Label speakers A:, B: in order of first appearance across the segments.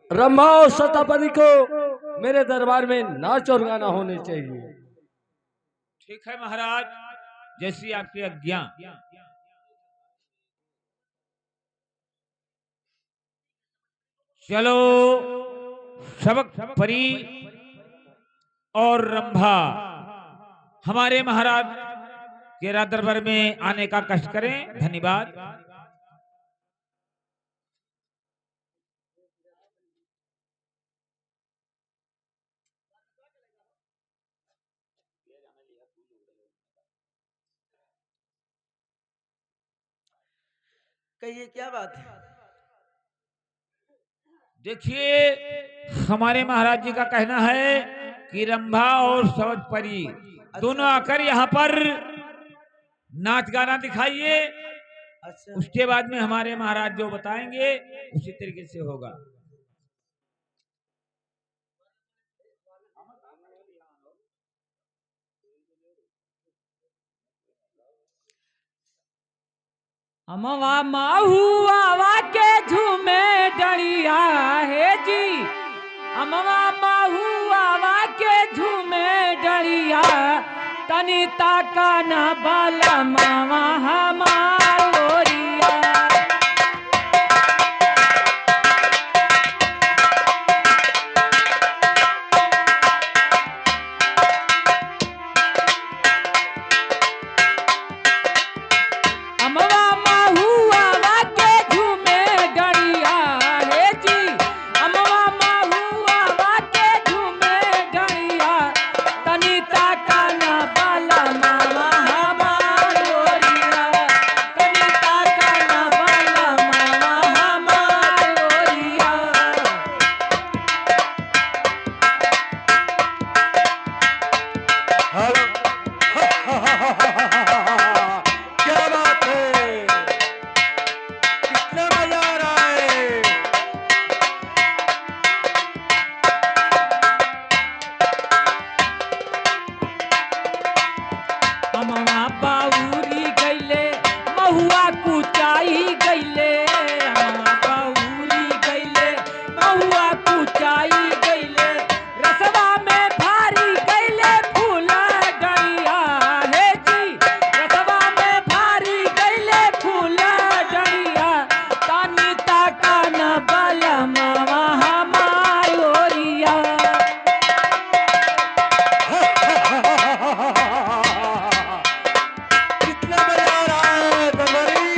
A: रंभा और सतापति को मेरे दरबार में नाच और गाना होने चाहिए।
B: ठीक है महाराज, जैसी आपकी आज्ञा। चलो सबक परी और रंभा हमारे महाराज के राज दरबार में आने का कष्ट करें। धन्यवाद।
C: कहिए क्या बात है?
B: देखिए हमारे महाराज जी का कहना है कि रंभा और सबज परी दोनों आकर यहाँ पर नाच गाना दिखाइए।
C: अच्छा,
B: उसके बाद में हमारे महाराज जो बताएंगे उसी तरीके से होगा।
D: अमवा माहुआ के झूमे डरिया है जी। अमवा माहुआ के झूमे डरिया तनी ताका न बल मावा हमारोरिया। अमवा माहुआ के झूमे डरिया है जी। अमवा माहुआ के झूमे डरिया तनी ताका न बल मावा हमारोरिया। तनी ताका न बल मावा हमारोरिया।
C: क्या बात है? कितना मजा आ रहा है?
D: अमवा बाउरी गईले महुआ कुचाई गईले। अमवा बाउरी गईले महुआ कुचाई गईले। रसवा में भारी गईले फूल डरिया है जी। रसवा में भारी गईले फूल डरिया तानी ताका न बल मावा हमारोरिया।
C: कितना मजा आ रहा है दरबारी?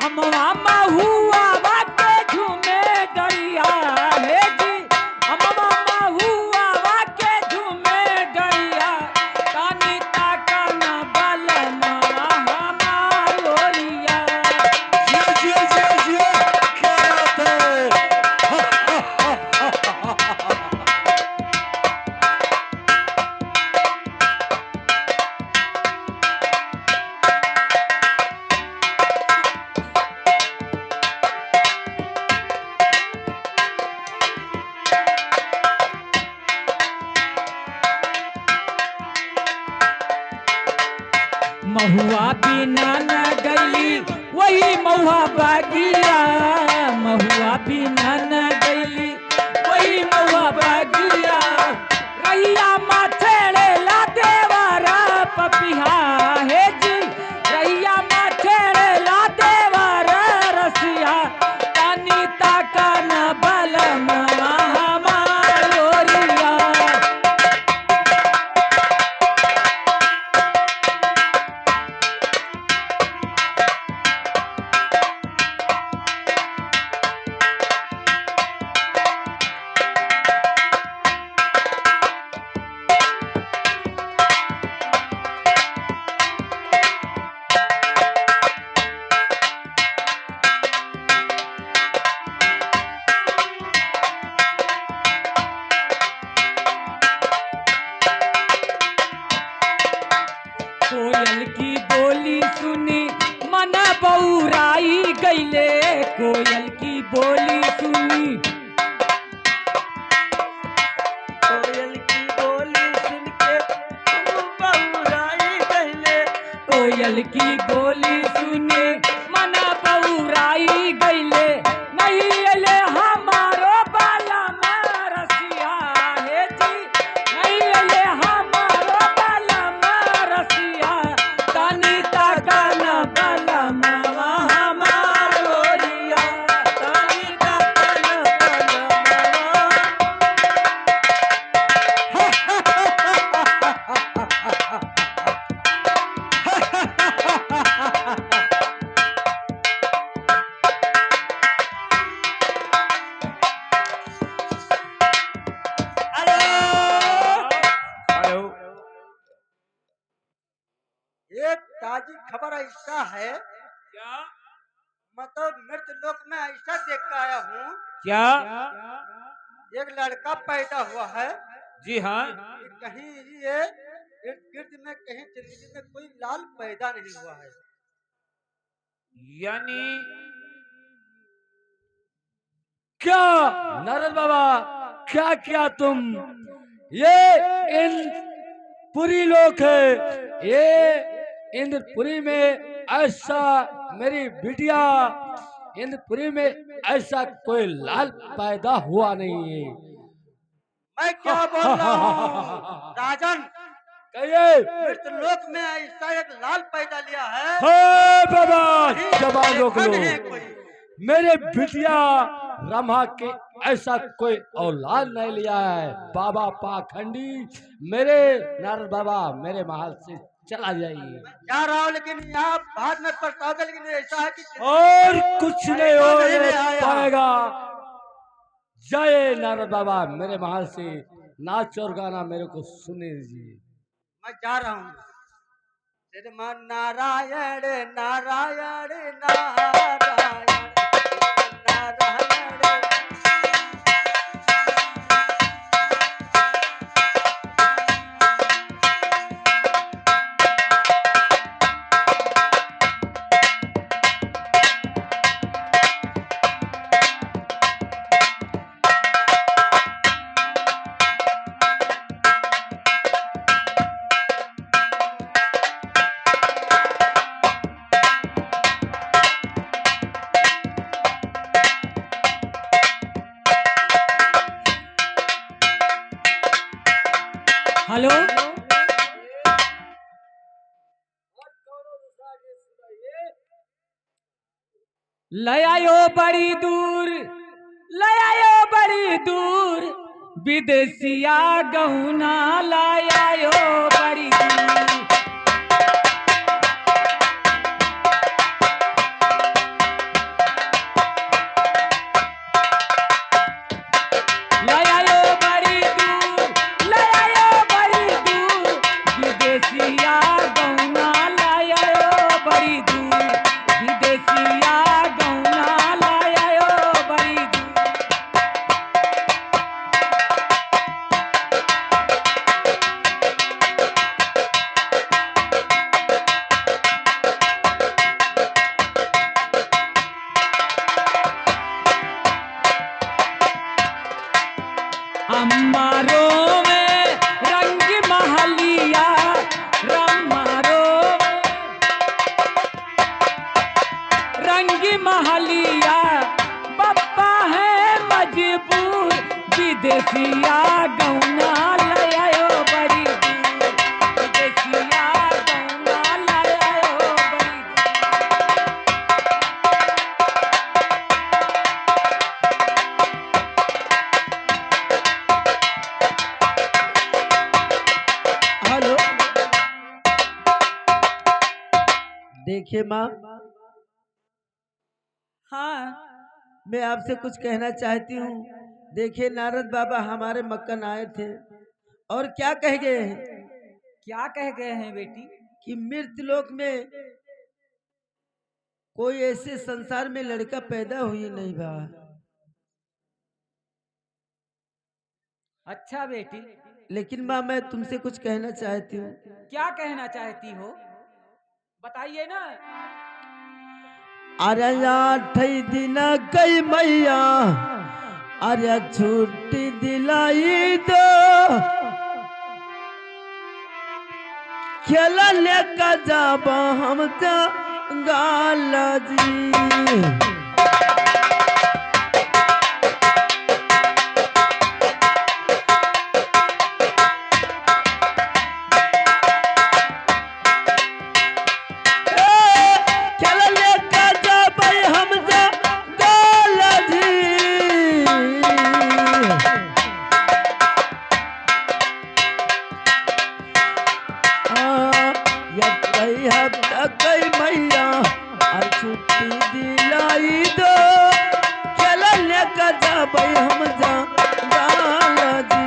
D: अमवा महुआ के झूमे डरिया है जी। अमवा महुआ के झूमे डरिया तानी ताका न बल मावा हमारोरिया।
C: जिया, क्या बात है?
D: महुआ बिना न गईली वही महुआ बागिया। महुआ बिना न गईली वही महुआ बागिया। रहिया माथेड़े ला देवारा पपिहा है जी। रहिया माथेड़े ला देवारा रसिया तानी ताका न बल मावा हमारोरिया। कोयल की बोली सुनी,
C: कोयल की बोली सुन के तुम बहुराई गईले।
D: कोयल की बोली सुने मना बहुराई गईले, नहीं अले हमारो बाला रसिया हे जी, नहीं अले हमारो बाला रसिया, तानी ताका न बाला मावा हमारो रिया, तानी ताका न बाला
B: हेलो।
C: एक ताजी खबर ऐसा है,
B: क्या
C: मतलब मृत लोक में ऐसा देख के आया हूँ।
B: क्या?
C: एक लड़का पैदा हुआ है
B: जी हाँ।
C: कि कहीं ये इर्द गिर्द में कहीं जिंदगी में कोई लाल पैदा नहीं हुआ है।
B: यानी
A: क्या नारद बाबा, क्या किया तुम? ये इंद्रपुरी लोक है, ये इंद्रपुरी में ऐसा मेरी बिटिया, इंद्रपुरी में ऐसा कोई लाल पैदा हुआ नहीं है।
C: मैं क्या बोल रहा हूँ राजन,
A: कहिए।
C: मृत लोक में ऐसा एक लाल पैदा लिया है।
A: हे बाबा, जबान रोक
C: देखा
A: लो।
C: नहीं कोई।
A: मेरे बिटिया रमा के ऐसा कोई औलाद नहीं लिया है। बाबा पाखंडी, मेरे नारद बाबा मेरे महल से चला जाइए।
C: जा रहा हूँ लेकिन यहाँ बाद में पछताओगे, लेकिन ऐसा है कि
A: और कुछ नहीं होने
C: नहीं आया।
A: पाएगा। जय नारद बाबा, मेरे महल से नाच और गाना मेरे को सुनने दीजिए।
C: मैं जा रहा हूँ। श्रीमान नारायण नारायण नारायण नारायण।
D: हेलो। ले आयो बड़ी दूर, ले आयो बड़ी दूर, विदेशिया गहुना ले आयो बड़ी दूर। ले आयो बड़ी दूर, ले आयो बड़ी दूर, विदेशिया गहुना ले आयो बड़ी दूर, विदेशिया गहुना ले आयो बड़ी दूर। अम्मारो में रंग महलिया, रम्मारो रंग महलिया, पप्पा है मजबूर, विदेशिया गौना ले आयो बड़ी दूर, विदेशिया गौना ले आयो बड़ी दूर। हेलो।
E: देखिए माँ,
D: हाँ
E: मैं आपसे कुछ कहना चाहती हूँ। देखिए नारद बाबा हमारे मक्कन आए थे और क्या कह गए हैं
D: क्या कह गए हैं बेटी?
E: कि मृत लोक में कोई ऐसे संसार में लड़का पैदा हुई नहीं बा।
D: अच्छा बेटी,
E: लेकिन माँ मैं तुमसे कुछ कहना चाहती हूँ।
D: क्या कहना चाहती हो? बताइए ना।
E: अरे 8 दिन गई मैया अरे छुट्टी दिलाई दो खेला लेकर जाब हम गाला जी। मैया और छुट्टी दिलाई दो चला लेकर जाब हम गाला जी।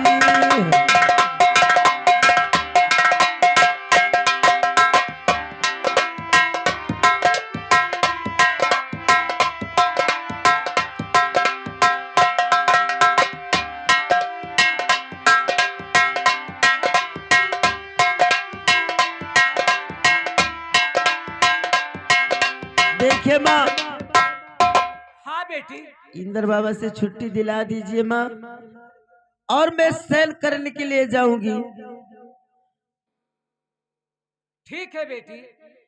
E: देखिए माँ,
D: हाँ बेटी,
E: इंद्र बाबा से छुट्टी दिला दीजिए माँ और मैं सैर करने के लिए जाऊंगी।
D: ठीक है बेटी,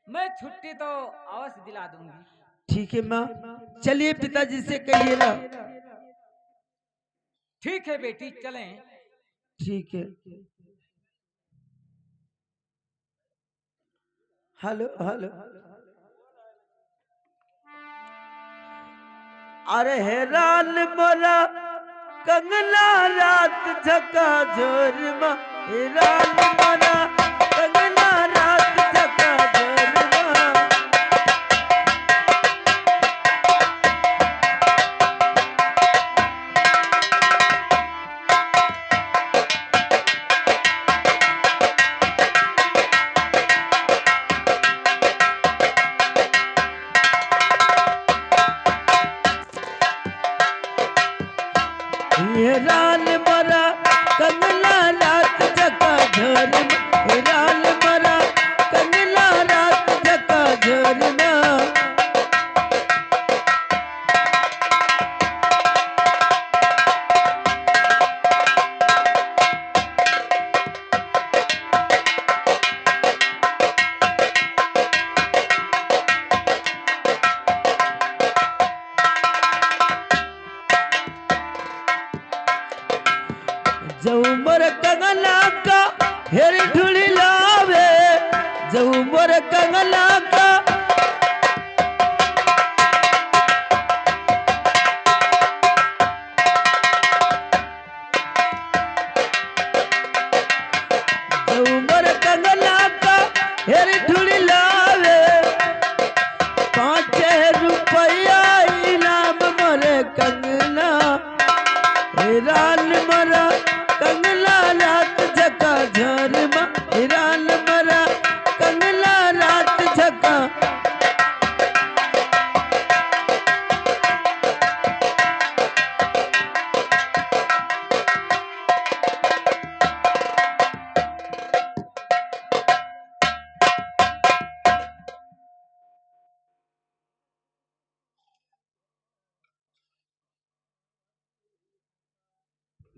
D: मैं छुट्टी तो अवश्य दिला दूंगी।
E: ठीक है माँ, चलिए पिताजी से कहिए ना।
D: ठीक है बेटी, चलें।
E: ठीक है। हेलो हेलो, अरे हैरान मोरा कंगना रात झका झोर माँ, हैरान मोरा कंगना रात झका झोर माँ। हैरान मरा कंगला रात जका झोर में, हैरान मरा कंगला रात जका झोर में। जऊ मोर कंगला का हेर ढूढ़ी लावे, जऊ मोर कंगला का जऊ मोर कंगला का हेर ढूढ़ी लावे, 5 रुपया इनाम मोरे कंगना, हैरान मरा कंगला रात झका झोर माँ, हैरान मरा कंगला रात झका।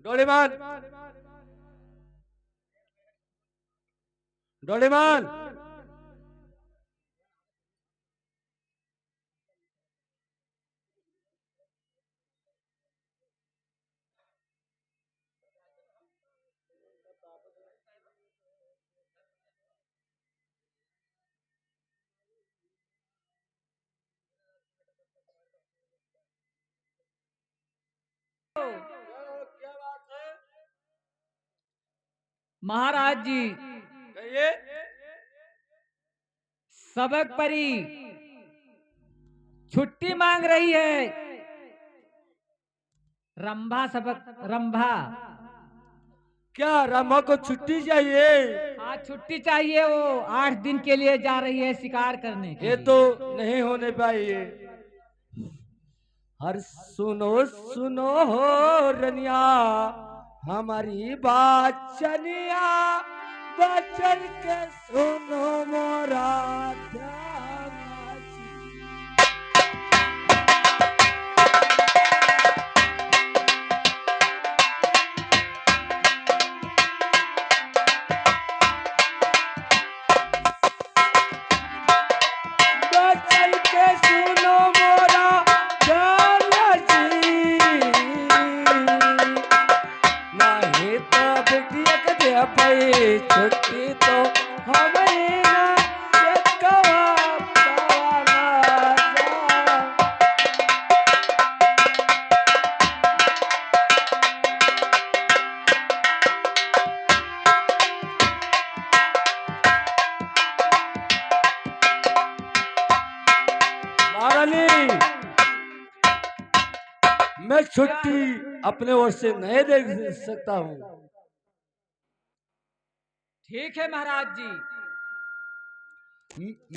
A: डोरेमोन, डोरेमोन,
D: महाराज जी,
A: कहिए।
D: सबक परी छुट्टी मांग रही है। रंभा सबक, रंभा
A: क्या रमा को छुट्टी चाहिए?
D: आज छुट्टी चाहिए। वो 8 दिन के लिए जा रही है शिकार करने के
A: ये
D: लिए।
A: तो नहीं होने पाइए। हर सुनो सुनो हो रनिया हमारी बात चनिया, बचन के सुनो मोरा ध्यान। मैं छुट्टी अपने ओर से नहीं दे सकता हूँ।
D: ठीक है महाराज जी,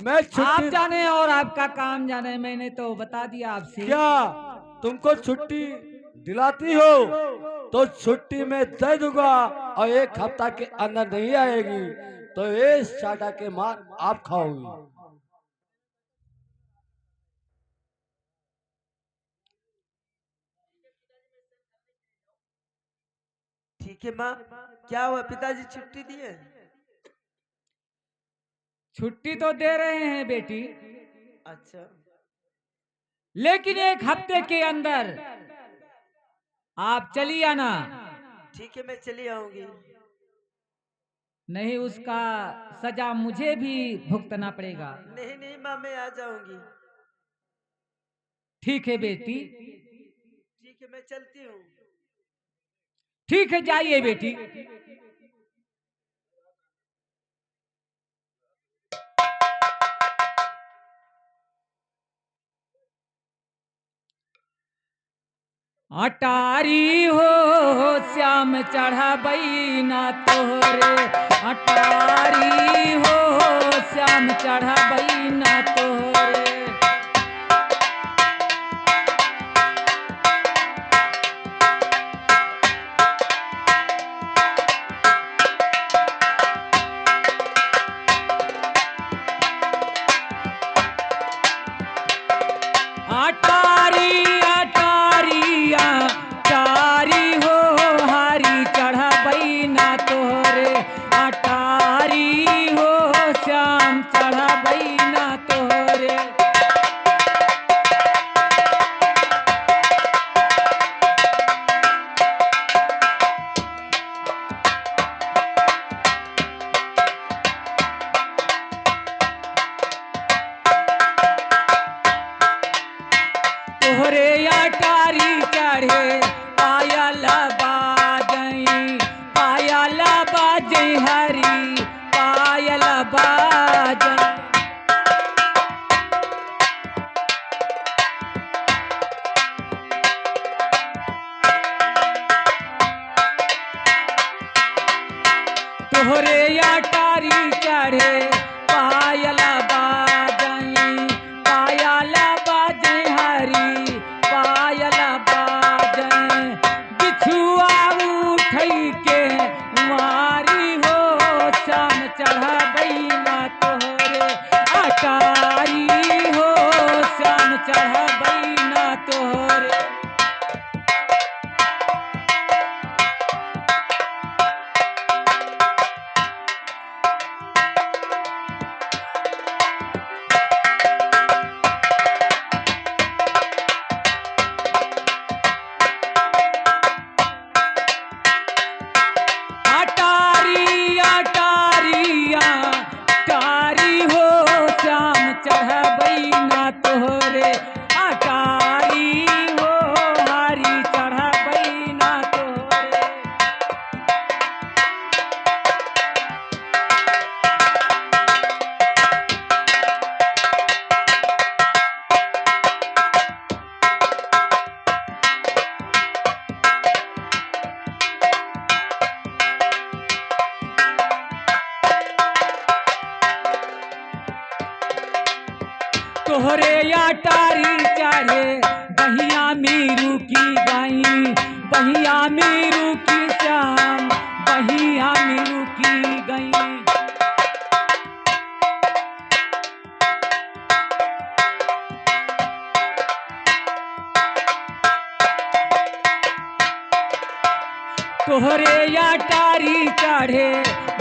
A: मैं
D: आप
A: छुट्टी
D: जाने और आपका काम जाने, मैंने तो बता दिया आपसे।
A: क्या तुमको छुट्टी दिलाती हो तो छुट्टी मैं दे दूंगा, और 1 हफ्ता के अंदर नहीं आएगी तो इस चाटा के मार आप खाओगी।
E: ठीक है माँ, क्या हुआ, पिताजी छुट्टी दिए?
D: छुट्टी तो दे रहे हैं बेटी,
E: अच्छा,
D: लेकिन 1 हफ्ते के अंदर आप चली आना,
E: ठीक है, मैं चली आऊंगी।
D: नहीं उसका सजा मुझे भी भुगतना पड़ेगा।
E: नहीं नहीं माँ, मैं आ जाऊंगी।
D: ठीक है बेटी,
E: ठीक है, मैं चलती हूँ।
D: ठीक है जाइए बेटी। अटारी हो श्याम चढ़ाबई ना तोहरे, अटारी हो श्याम चढ़ाबई ना तोहरे। अटारी अटारिया टारी हो हारी चढ़ाबई ना तोहरे, अटारी हो श्याम चढ़ाबई ना तोहरे। तोहरे अटारी चढ़े पायल बाजई, पायल बाजई हरी पायल बाजई। तोहरे अटारी चढ़े पायल बाजई, पायल बाजई हरी पायल बाजई। बिछुआ उठई के मारी हो श्याम चढ़ाबई ना तोहरे, अटारी हो श्याम चढ़ाबई ना तोहरे। अटारी अटारिया टारी हो श्याम चढ़ाबई ना तोहरे, अटारी हो हारी चढ़ाबई ना तोहरे। तोहरे अटारी चढ़े बहिया मीरू की गई, बहिया मीरू की श्याम बहिया मीरू की गई। तोहरे अटारी चढ़े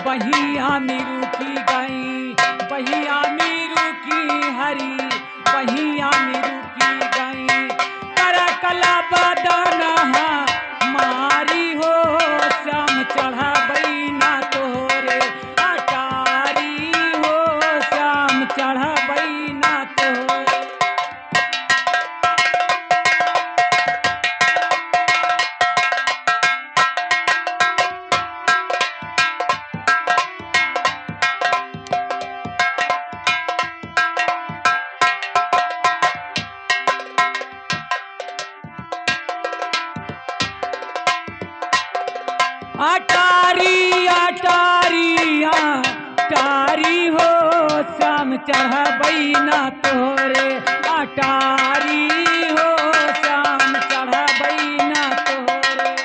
D: बहिया मीरू की गई, बहिया मीरू की हरी बहिया मीरू की गई। करकला बदन मारी हो श्याम चढ़ाबई ना तोहरे, अटारी हो श्याम चढ़ाबई ना तोहरे। अटारी अटारी अटारी हो श्याम चढ़बई ना तोरे अटारी हो श्याम चढ़बई ना तोरे।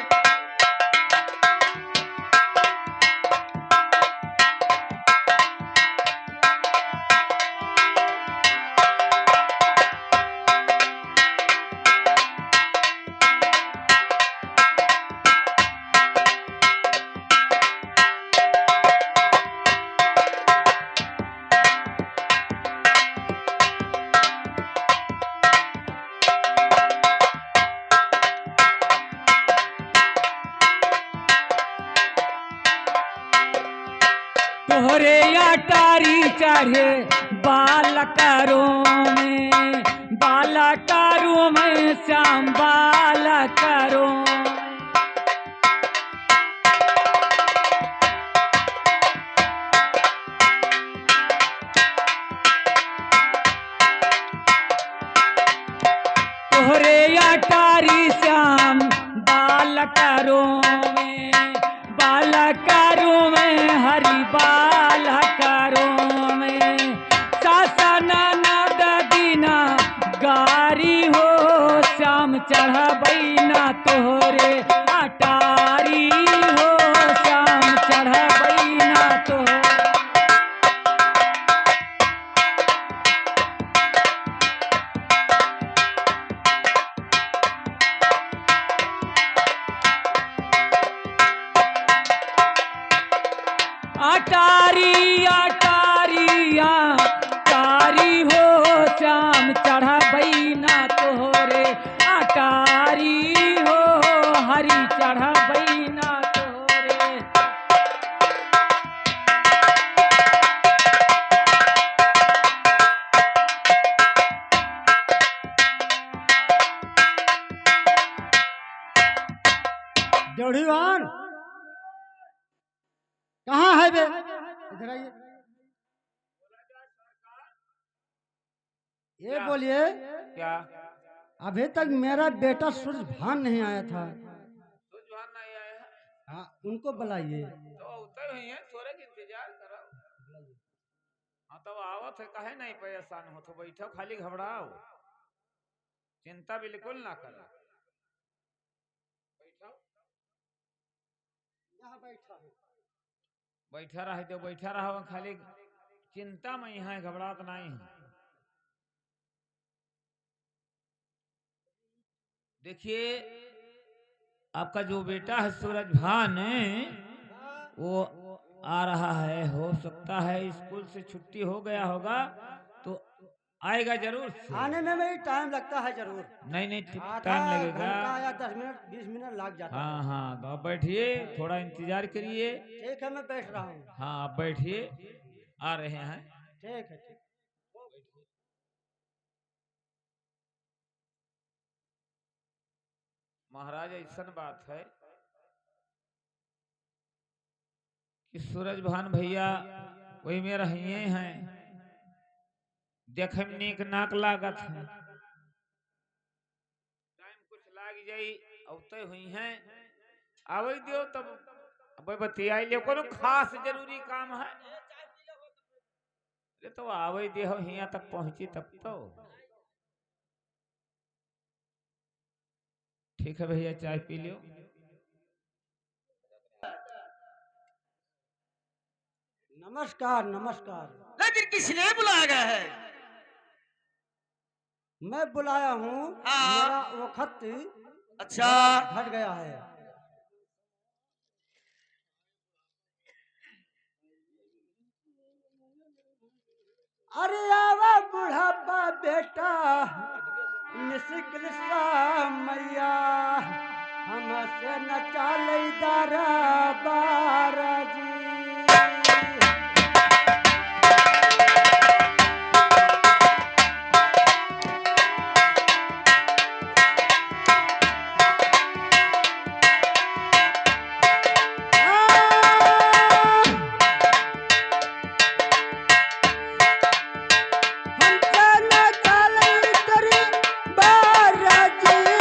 D: तोहरे अटारी चढ़े बालकरों में श्याम बालकरों में। तोहरे अटारी श्याम बालकरों में हरि बालकरों में। शासन नद दीना गारी हो श्याम चढ़बई ना तोहरे अटारी हो श्याम चढ़बई ना तोहरे। अटारी अटारी अटारी हो श्याम चढ़बई ना तोहरे अटारी हो हरि चढ़बई ना तोहरे।
C: जोड़ीवान कहाँ है बे? इधर आइए। ये बोलिए,
B: क्या
C: अभी तक मेरा बेटा सूरजभान नहीं आया था।
B: सुजवान नहीं आया है?
C: हाँ, उनको बुलाइए।
B: तो उतर हुई है, थोड़े के इंतजार करो। हाँ तब आवत है, काहे नहीं परेशान हो, तो बैठो, खाली घबराओ, चिंता बिल्कुल ना करो, बैठो।
C: यहाँ बैठा है।
B: बैठा रहे तो बैठा रहो, खाली चिंता में यहाँ घबराहट नहीं है। देखिए आपका जो बेटा है सूरजभान वो आ रहा है, हो सकता है स्कूल से छुट्टी हो गया होगा तो आएगा जरूर से।
C: आने में भी टाइम लगता है जरूर।
B: नहीं
C: आधा
B: टाइम लगेगा।
C: घंटा या 10 मिनट 20 मिनट लग जाता है।
B: हाँ हाँ तो आप बैठिए, थोड़ा इंतजार करिए।
C: ठीक है, मैं बैठ रहा हूँ।
B: हाँ आप बैठिए, आ रहे हैं।
C: ठीक है, ठीक।
B: महाराज ऐसा बात है कि सूरजभान भैया वही में रहिए हैं, देखे में नीक नाक लागत है, टाइम कुछ लाग जाई, औते हुई हैं, आवे दियो तब अब बतियाई ले, कोनो खास जरूरी काम है ले तो आवे दियो, हिया तक पहुंची तब तो ठीक है भैया, चाय पी लियो।
C: नमस्कार नमस्कार।
E: लेकिन किसने बुलाया गया है?
C: मैं बुलाया हूँ,
E: हाँ।
C: मेरा वक्त
E: अच्छा,
C: घट गया है। अरे आवा बुढ़ापा बेटा निश्किल सा मैया, हमसे न चाले दारा बारा जी। हमसे न चाले दारा बारा जी।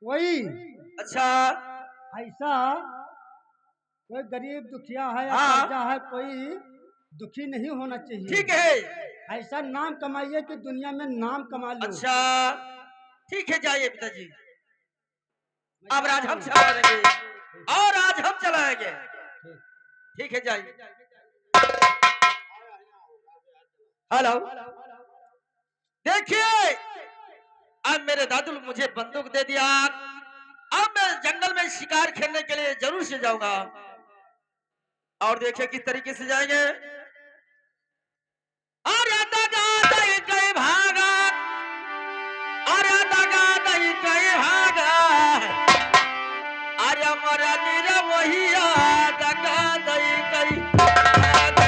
C: कोई
F: अच्छा
C: ऐसा कोई गरीब दुखिया है या
F: हाँ।
C: कर्जा है, कोई दुखी नहीं होना चाहिए।
F: ठीक है।
C: ऐसा नाम कमाइए कि दुनिया में नाम कमा लो।
F: अच्छा ठीक है, जाइए पिताजी। अब आज हम चलाएंगे और आज हम चलाएंगे। ठीक है, जाइए। हेलो, देखिए अब मेरे दादू ने मुझे बंदूक दे दिया। अब मैं जंगल में शिकार खेलने के लिए जरूर से जाऊंगा। और देखिए किस तरीके से जाएंगे। अरे दादा दई कई भागा, अरे दादा दई कई भागा, अरे मरा नीरा मोहिया दादा दई कई भागा।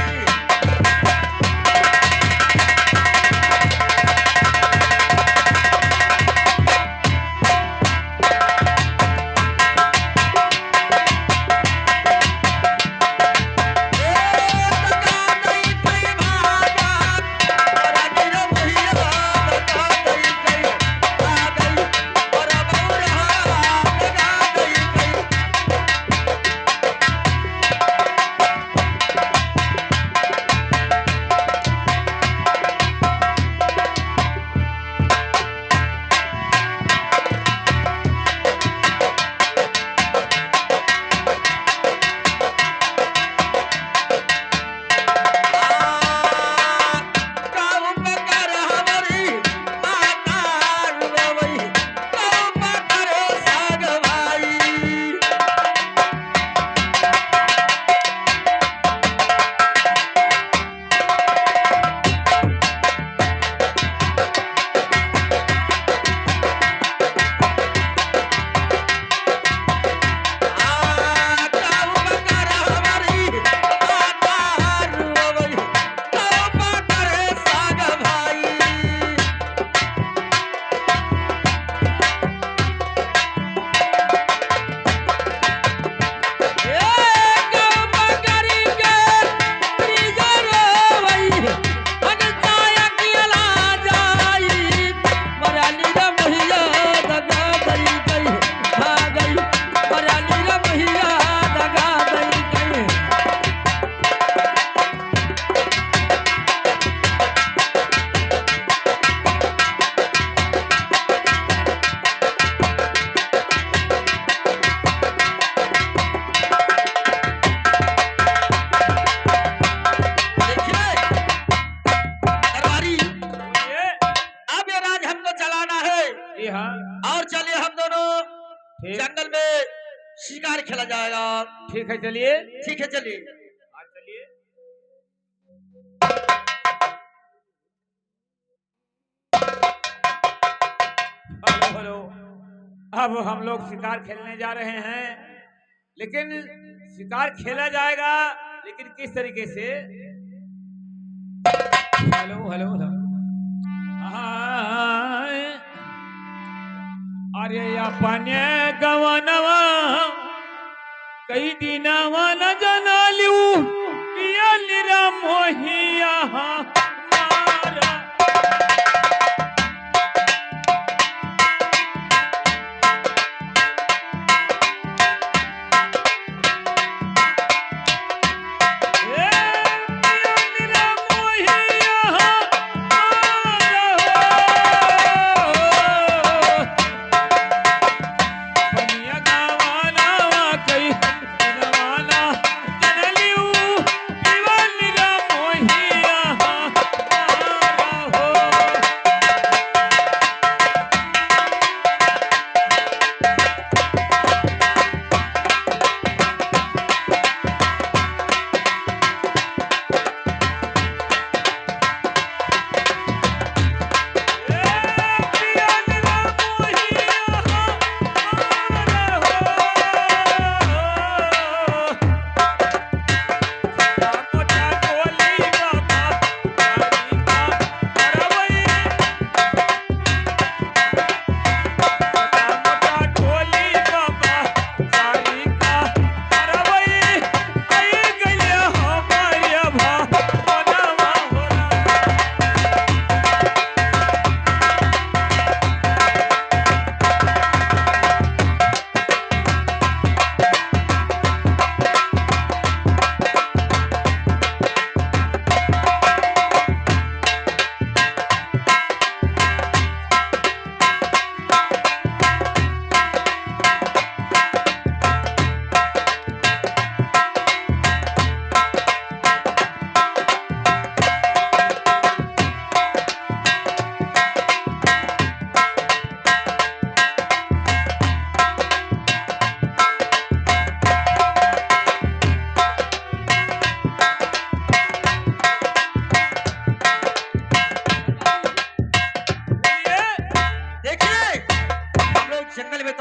F: और चलिए हम दोनों जंगल में शिकार खेला जाएगा।
B: ठीक है चलिए।
F: ठीक है, चलिए।
B: चलिए। हेलो हेलो, अब हम लोग शिकार खेलने जा रहे हैं, लेकिन शिकार खेला जाएगा लेकिन किस तरीके से। हेलो हेलो हेलो, अरे अपने गवनवा कई दिनवा न जना लिऊ पिया निरा मोहिया मारा।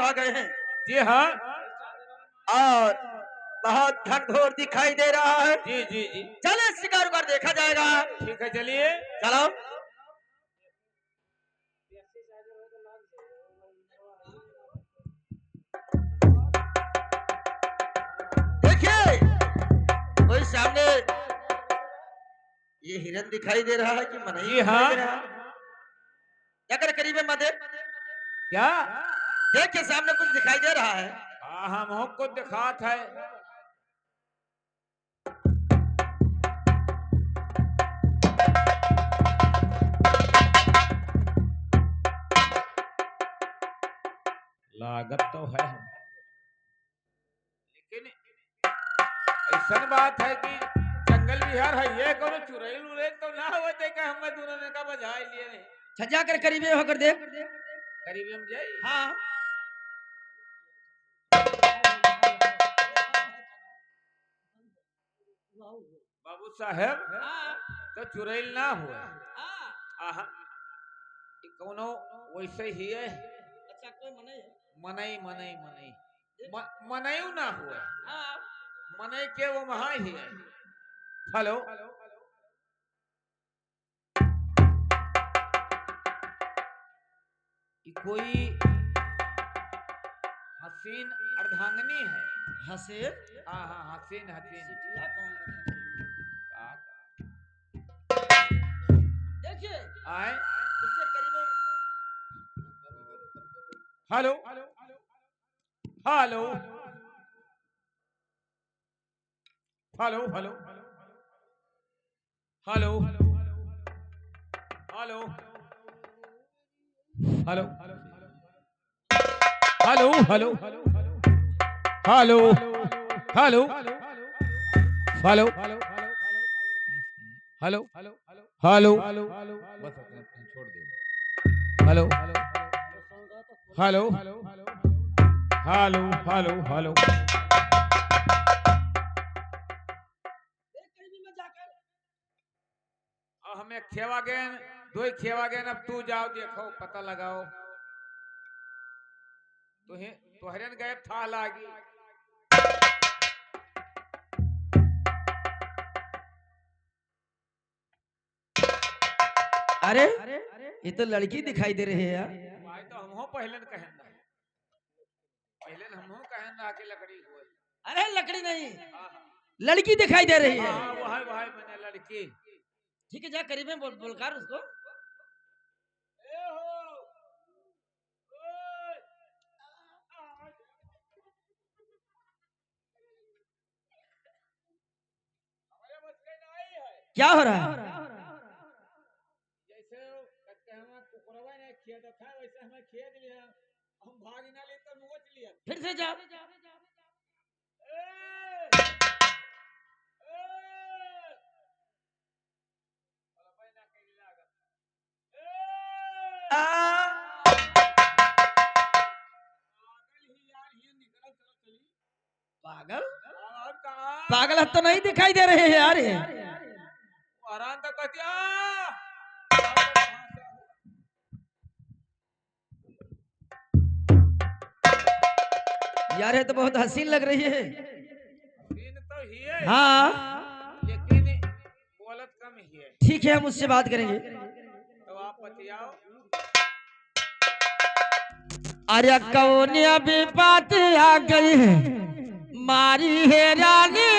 F: तो आ गए हैं
B: जी हाँ।
F: और बहुत घनघोर दिखाई दे रहा है।
B: जी जी जी।
F: चले शिकार कर देखा जाएगा।
B: ठीक है चलिए।
F: चलो। देखिए कोई सामने ये हिरन दिखाई दे रहा है कि मनई
B: जी
F: दिखाई
B: हाँ।
F: दे रहा है? क्या कर करीब है मत
B: क्या?
F: देखिए सामने कुछ दिखाई दे रहा है।
B: हाँ हम को दिखात है। लागत तो है, लेकिन ऐसा बात है कि जंगल बिहार है, ये कोनो चुड़ैल उड़ैल तो ना होते कि हम दोनों ने का बजाए लिए नहीं।
E: छजा कर करीबे होकर देख।
B: करीब हम जाई।
E: हाँ
B: बाबू साहेब तो चुड़ैल ना हुए। आहा ये कोनो वैसे ही है।
E: अच्छा कोई मने
B: मनई मनई मनई मनई ना हुए। मनई के वो महा ही है। हेलो ये कोई हसीन अर्धांगनी है।
E: हसे
B: हाँ हाँ हसीन हसीन।
E: देखिए
B: आए
E: उससे करीबे
B: hello hello hello hello hello hello hello hello hello hello hello hello hello hello बस छोड़ दे। Hello hello hello hello hello हमें खेवा गेन दो ही खेवा गेन। अब तू जाओ देखो पता लगाओ। तो हरियन गए था लागी।
E: अरे ये तो लड़की दिखाई दे रही है यार।
B: भाई तो हम पहले कहन रहे। पहले हम कहन रहा कि लकड़ी हुए।
E: अरे लकड़ी नहीं लड़की दिखाई दे रही है।
B: हाँ वही मैंने लड़की।
E: ठीक है जा करीबे बोलकर उसको। क्या हो रहा है?
B: जैसे कुकरवा ने खेत था वैसे हमें खेत लिया। हम भाग ना ले तो नोच लिया।
E: फिर से जा। पागल पागल तो नहीं दिखाई दे रहे हैं यार ये।
B: आराम तक कहती
E: यार ये तो बहुत हसीन लग रही है।
B: दिन तो ही है।
E: हाँ
B: लेकिन बोलत कम ही है।
E: ठीक है हम उससे बात करेंगे।
B: तो आप बतियाओ।
E: अरे कौन अभी बात आ गई है मारी है रानी